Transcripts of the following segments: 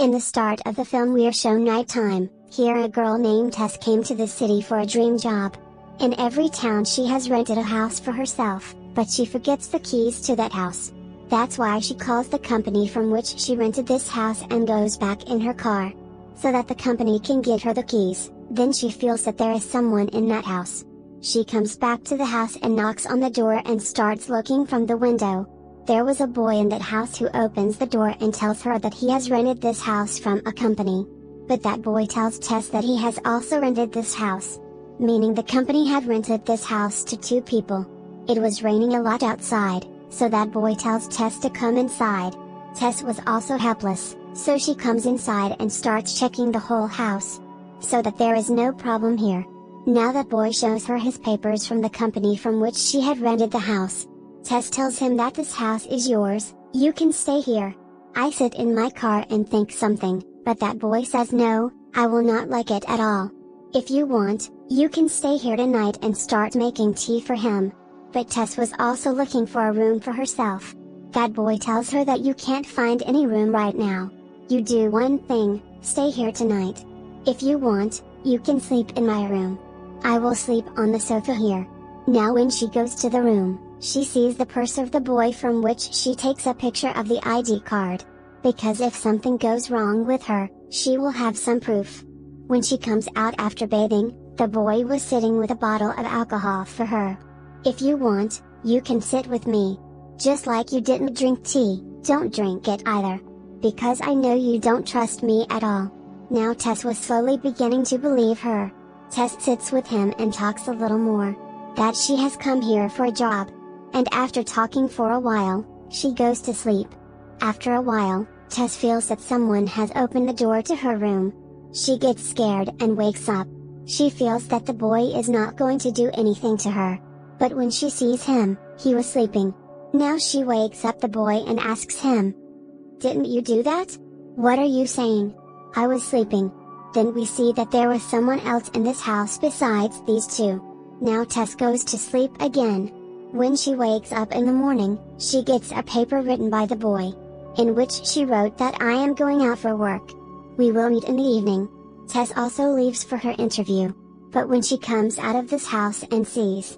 In the start of the film we're shown nighttime. Here a girl named Tess came to the city for a dream job. In every town she has rented a house for herself, but she forgets the keys to that house. That's why she calls the company from which she rented this house and goes back in her car, so that the company can get her the keys. Then she feels that there is someone in that house. She comes back to the house and knocks on the door and starts looking from the window. There was a boy in that house who opens the door and tells her that he has rented this house from a company. But that boy tells Tess that he has also rented this house, meaning the company had rented this house to two people. It was raining a lot outside, so that boy tells Tess to come inside. Tess was also helpless, so she comes inside and starts checking the whole house, so that there is no problem here. Now that boy shows her his papers from the company from which she had rented the house. Tess tells him that this house is yours, you can stay here. I sit in my car and think something, but that boy says no, I will not like it at all. If you want, you can stay here tonight and start making tea for him. But Tess was also looking for a room for herself. That boy tells her that you can't find any room right now. You do one thing, stay here tonight. If you want, you can sleep in my room. I will sleep on the sofa here. Now when she goes to the room, she sees the purse of the boy from which she takes a picture of the ID card. Because if something goes wrong with her, she will have some proof. When she comes out after bathing, the boy was sitting with a bottle of alcohol for her. If you want, you can sit with me. Just like you didn't drink tea, don't drink it either. Because I know you don't trust me at all. Now Tess was slowly beginning to believe her. Tess sits with him and talks a little more. That she has come here for a job. And after talking for a while, she goes to sleep. After a while, Tess feels that someone has opened the door to her room. She gets scared and wakes up. She feels that the boy is not going to do anything to her. But when she sees him, he was sleeping. Now she wakes up the boy and asks him, "Didn't you do that? What are you saying?" "I was sleeping." Then we see that there was someone else in this house besides these two. Now Tess goes to sleep again. When she wakes up in the morning, she gets a paper written by the boy, in which she wrote that I am going out for work. We will meet in the evening. Tess also leaves for her interview. But when she comes out of this house and sees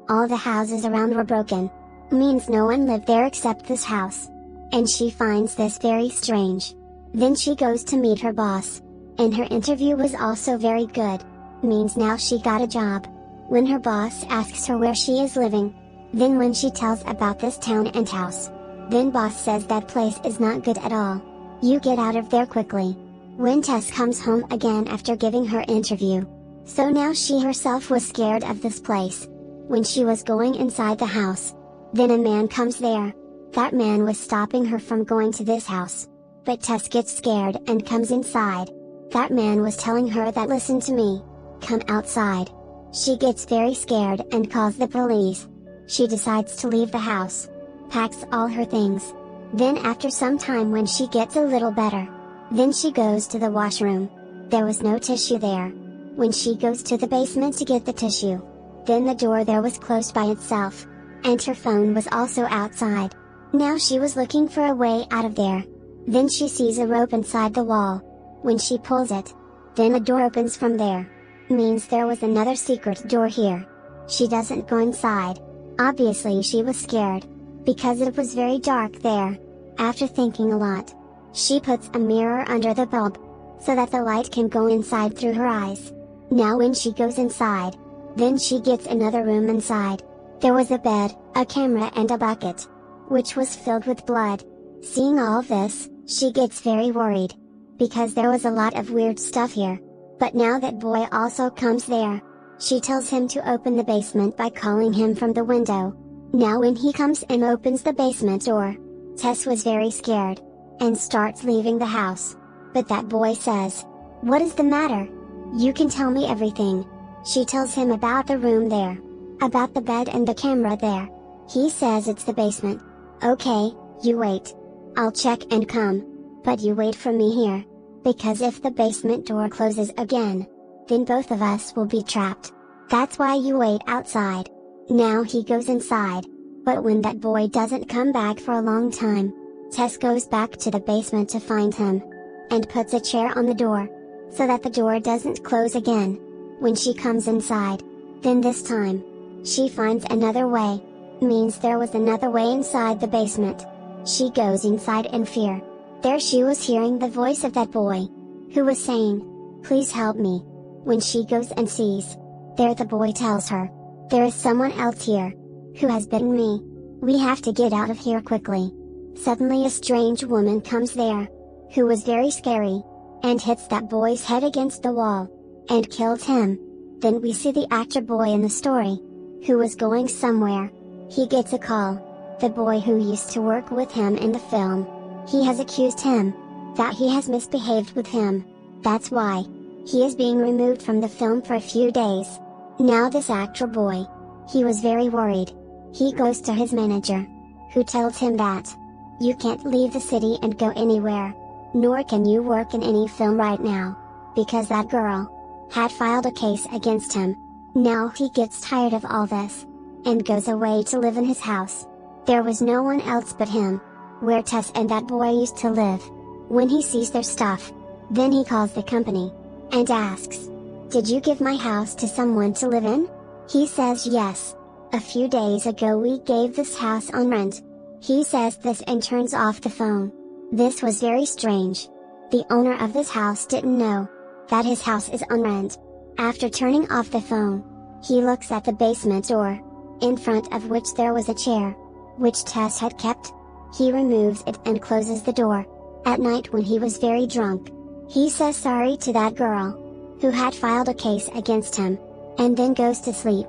all the houses around were broken, means no one lived there except this house. And she finds this very strange. Then she goes to meet her boss. And her interview was also very good. Means now she got a job. When her boss asks her where she is living, then when she tells about this town and house, then boss says that place is not good at all. You get out of there quickly. When Tess comes home again after giving her interview. So now she herself was scared of this place. When she was going inside the house, then a man comes there. That man was stopping her from going to this house. But Tess gets scared and comes inside. That man was telling her that listen to me. Come outside. She gets very scared and calls the police. She decides to leave the house. Packs all her things. Then after some time when she gets a little better, then she goes to the washroom. There was no tissue there. When she goes to the basement to get the tissue, then the door there was closed by itself. And her phone was also outside. Now she was looking for a way out of there. Then she sees a rope inside the wall. When she pulls it, then a door opens from there. Means there was another secret door here. She doesn't go inside. Obviously she was scared, because it was very dark there. After thinking a lot, she puts a mirror under the bulb, so that the light can go inside through her eyes. Now when she goes inside, then she gets another room inside. There was a bed, a camera and a bucket, which was filled with blood. Seeing all this, she gets very worried, because there was a lot of weird stuff here. But now that boy also comes there. She tells him to open the basement by calling him from the window. Now when he comes and opens the basement door, Tess was very scared, and starts leaving the house. But that boy says, "What is the matter? You can tell me everything." She tells him about the room there, about the bed and the camera there. He says it's the basement. "Okay, you wait. I'll check and come. But you wait for me here. Because if the basement door closes again, then both of us will be trapped. That's why you wait outside." Now he goes inside. But when that boy doesn't come back for a long time, Tess goes back to the basement to find him. and puts a chair on the door, so that the door doesn't close again. When she comes inside, then this time, she finds another way. Means there was another way inside the basement. She goes inside in fear. There she was hearing the voice of that boy, who was saying, "Please help me." When she goes and sees, there the boy tells her, "There is someone else here, who has bitten me. We have to get out of here quickly." Suddenly a strange woman comes there, who was very scary, and hits that boy's head against the wall, and killed him. Then we see the actor boy in the story, who was going somewhere. He gets a call. The boy who used to work with him in the film, he has accused him, that he has misbehaved with him. That's why, he is being removed from the film for a few days. Now this actor boy, he was very worried. He goes to his manager, who tells him that, "You can't leave the city and go anywhere, nor can you work in any film right now, because that girl had filed a case against him." Now he gets tired of all this, and goes away to live in his house. There was no one else but him, where Tess and that boy used to live. When he sees their stuff, then he calls the company, and asks, "Did you give my house to someone to live in?" He says yes. "A few days ago we gave this house on rent." He says this and turns off the phone. This was very strange. The owner of this house didn't know that his house is on rent. After turning off the phone, he looks at the basement door, in front of which there was a chair, which Tess had kept. He removes it and closes the door. At night when he was very drunk, he says sorry to that girl, who had filed a case against him, and then goes to sleep.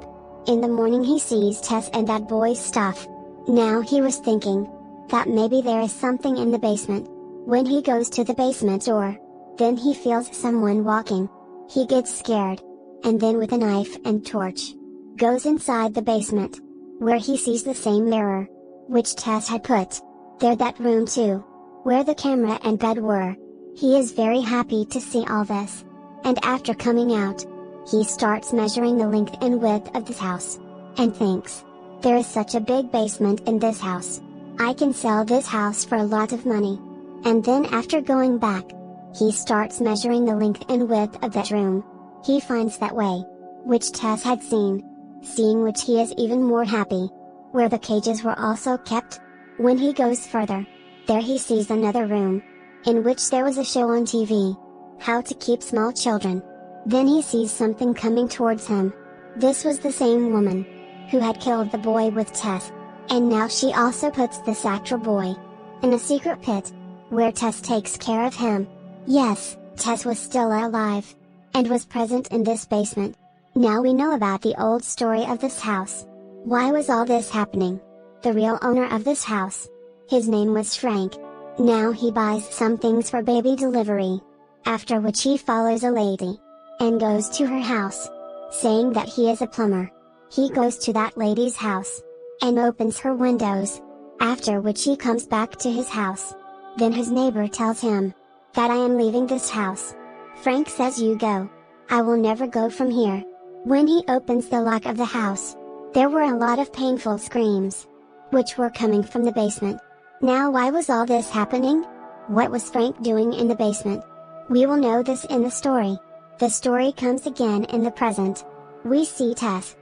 In the morning he sees Tess and that boy's stuff. Now he was thinking, that maybe there is something in the basement. When he goes to the basement door, then he feels someone walking. He gets scared, and then with a knife and torch, goes inside the basement, where he sees the same mirror, which Tess had put there, that room too, where the camera and bed were. He is very happy to see all this, and after coming out, he starts measuring the length and width of this house, and thinks, there is such a big basement in this house. I can sell this house for a lot of money. And then after going back, he starts measuring the length and width of that room. He finds that way, which Tess had seen, seeing which he is even more happy, where the cages were also kept. When he goes further, there he sees another room, in which there was a show on TV, how to keep small children. Then he sees something coming towards him. This was the same woman, who had killed the boy with Tess, and now she also puts this actor boy in a secret pit, where Tess takes care of him. Yes, Tess was still alive, and was present in this basement. Now we know about the old story of this house. Why was all this happening? The real owner of this house, his name was Frank. Now he buys some things for baby delivery, after which he follows a lady, and goes to her house, saying that he is a plumber. He goes to that lady's house, and opens her windows, after which he comes back to his house. Then his neighbor tells him, that I am leaving this house. Frank says, "You go. I will never go from here." When he opens the lock of the house, there were a lot of painful screams, which were coming from the basement. Now why was all this happening? What was Frank doing in the basement? We will know this in the story. The story comes again in the present. We see Tess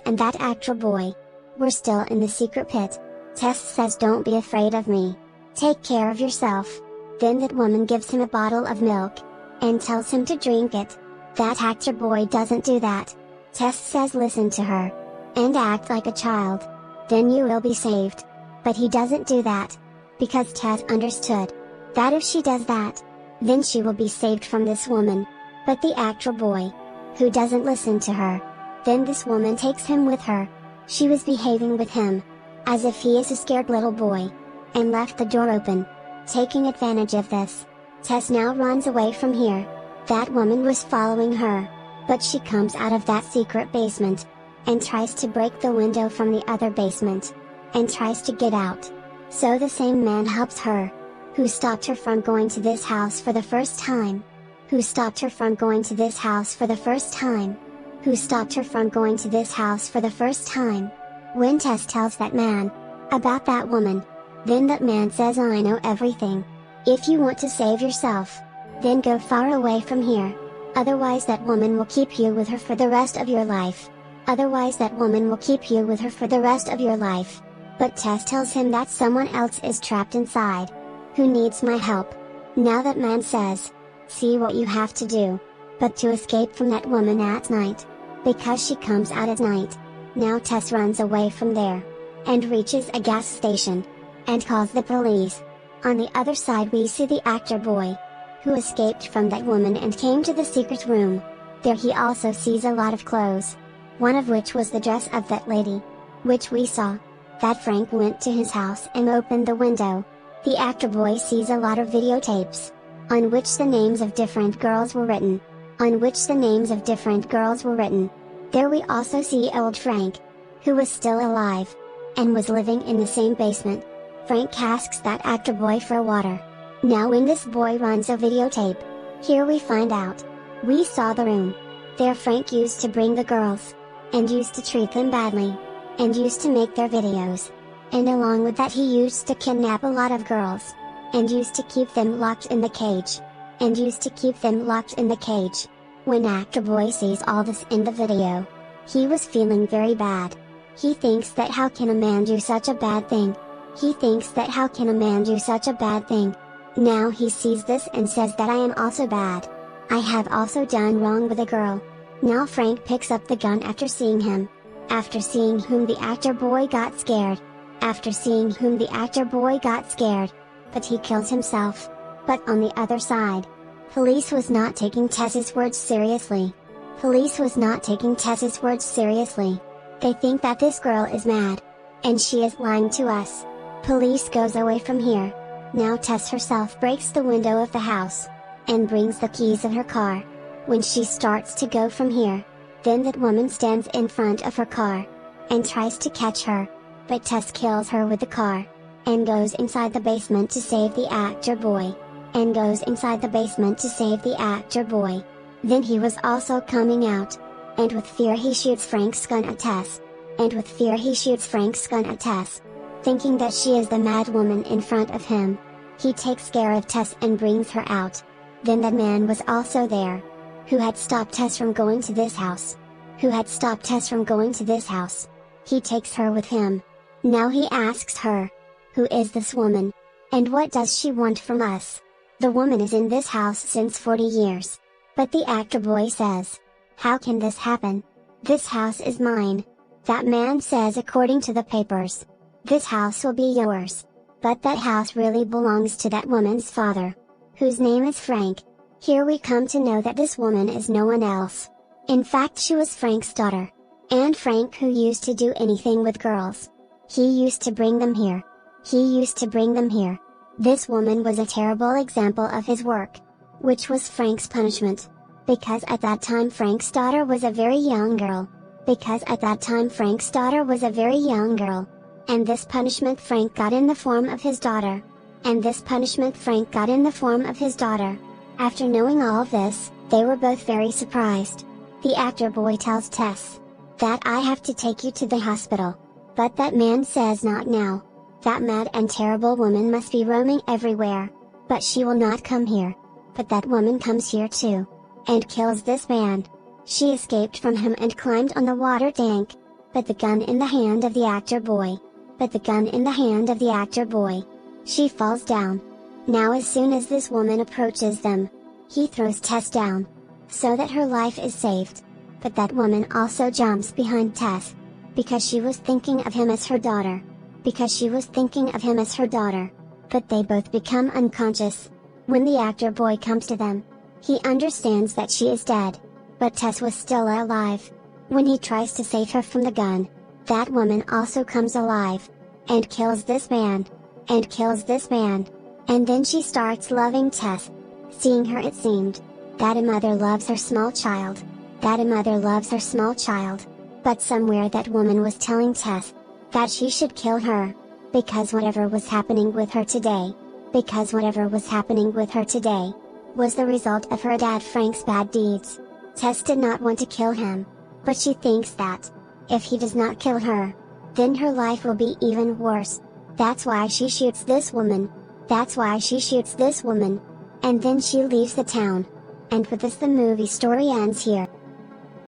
and that actor boy, were still in the secret pit. Tess says, "Don't be afraid of me. Take care of yourself." Then that woman gives him a bottle of milk, and tells him to drink it. That actor boy doesn't do that. Tess says, "Listen to her, and act like a child. Then you will be saved." But he doesn't do that, because Tess understood, that if she does that, then she will be saved from this woman. But the actor boy, who doesn't listen to her, then this woman takes him with her. She was behaving with him, as if he is a scared little boy, and left the door open. Taking advantage of this, Tess now runs away from here. That woman was following her, but she comes out of that secret basement, and tries to break the window from the other basement, and tries to get out. So the same man helps her, who stopped her from going to this house for the first time. Who stopped her from going to this house for the first time. Who stopped her from going to this house for the first time. When Tess tells that man about that woman, then that man says, "I know everything. If you want to save yourself, Then go far away from here. Otherwise that woman will keep you with her for the rest of your life. Otherwise that woman will keep you with her for the rest of your life. But Tess tells him that someone else is trapped inside. Who needs my help? Now that man says, see what you have to do. But to escape from that woman at night. Because she comes out at night. Now Tess runs away from there. And reaches a gas station. And calls the police. On the other side we see the actor boy. Who escaped from that woman and came to the secret room. There he also sees a lot of clothes. One of which was the dress of that lady. Which we saw. That Frank went to his house and opened the window. The actor boy sees a lot of videotapes. On which the names of different girls were written. On which the names of different girls were written. There we also see old Frank. Who was still alive. And was living in the same basement. Frank asks that actor boy for water. Now when this boy runs a videotape. Here we find out. We saw the room. There Frank used to bring the girls. And used to treat them badly. And used to make their videos. And along with that he used to kidnap a lot of girls. And used to keep them locked in the cage. And used to keep them locked in the cage. When actor boy sees all this in the video. He was feeling very bad. He thinks that how can a man do such a bad thing? He thinks that how can a man do such a bad thing? Now he sees this and says that I am also bad. I have also done wrong with a girl. Now Frank picks up the gun after seeing him. After seeing whom the actor boy got scared. After seeing whom the actor boy got scared. But he kills himself. But on the other side. Police was not taking Tess's words seriously. Police was not taking Tess's words seriously. They think that this girl is mad. And she is lying to us. Police goes away from here. Now Tess herself breaks the window of the house. And brings the keys of her car. When she starts to go from here. Then that woman stands in front of her car. And tries to catch her. But Tess kills her with the car. And goes inside the basement to save the actor boy. And goes inside the basement to save the actor boy. Then he was also coming out. And with fear he shoots Frank's gun at Tess. And with fear he shoots Frank's gun at Tess. Thinking that she is the mad woman in front of him. He takes care of Tess and brings her out. Then that man was also there. Who had stopped Tess from going to this house. Who had stopped Tess from going to this house. He takes her with him. Now he asks her. Who is this woman? And what does she want from us? The woman is in this house since 40 years. But the actor boy says. How can this happen? This house is mine. That man says according to the papers. This house will be yours. But that house really belongs to that woman's father. Whose name is Frank. Here we come to know that this woman is no one else. In fact she was Frank's daughter. And Frank who used to do anything with girls. He used to bring them here. He used to bring them here. This woman was a terrible example of his work. Which was Frank's punishment. Because at that time Frank's daughter was a very young girl. Because at that time Frank's daughter was a very young girl. And this punishment Frank got in the form of his daughter. And this punishment Frank got in the form of his daughter. After knowing all of this, they were both very surprised. The actor boy tells Tess. That I have to take you to the hospital. But that man says not now. That mad and terrible woman must be roaming everywhere. But she will not come here. But that woman comes here too. And kills this man. She escaped from him and climbed on the water tank. But the gun in the hand of the actor boy. But the gun in the hand of the actor boy. She falls down. Now as soon as this woman approaches them. He throws Tess down. So that her life is saved. But that woman also jumps behind Tess. Because she was thinking of him as her daughter. Because she was thinking of him as her daughter. But they both become unconscious. When the actor boy comes to them. He understands that she is dead. But Tess was still alive. When he tries to save her from the gun. That woman also comes alive. And kills this man. And kills this man. And then she starts loving Tess. Seeing her it seemed. That a mother loves her small child. That a mother loves her small child. But somewhere that woman was telling Tess. That she should kill her. Because whatever was happening with her today. Because whatever was happening with her today. Was the result of her dad Frank's bad deeds. Tess did not want to kill him. But she thinks that. If he does not kill her. Then her life will be even worse. That's why she shoots this woman. That's why she shoots this woman. And then she leaves the town. And with this the movie story ends here.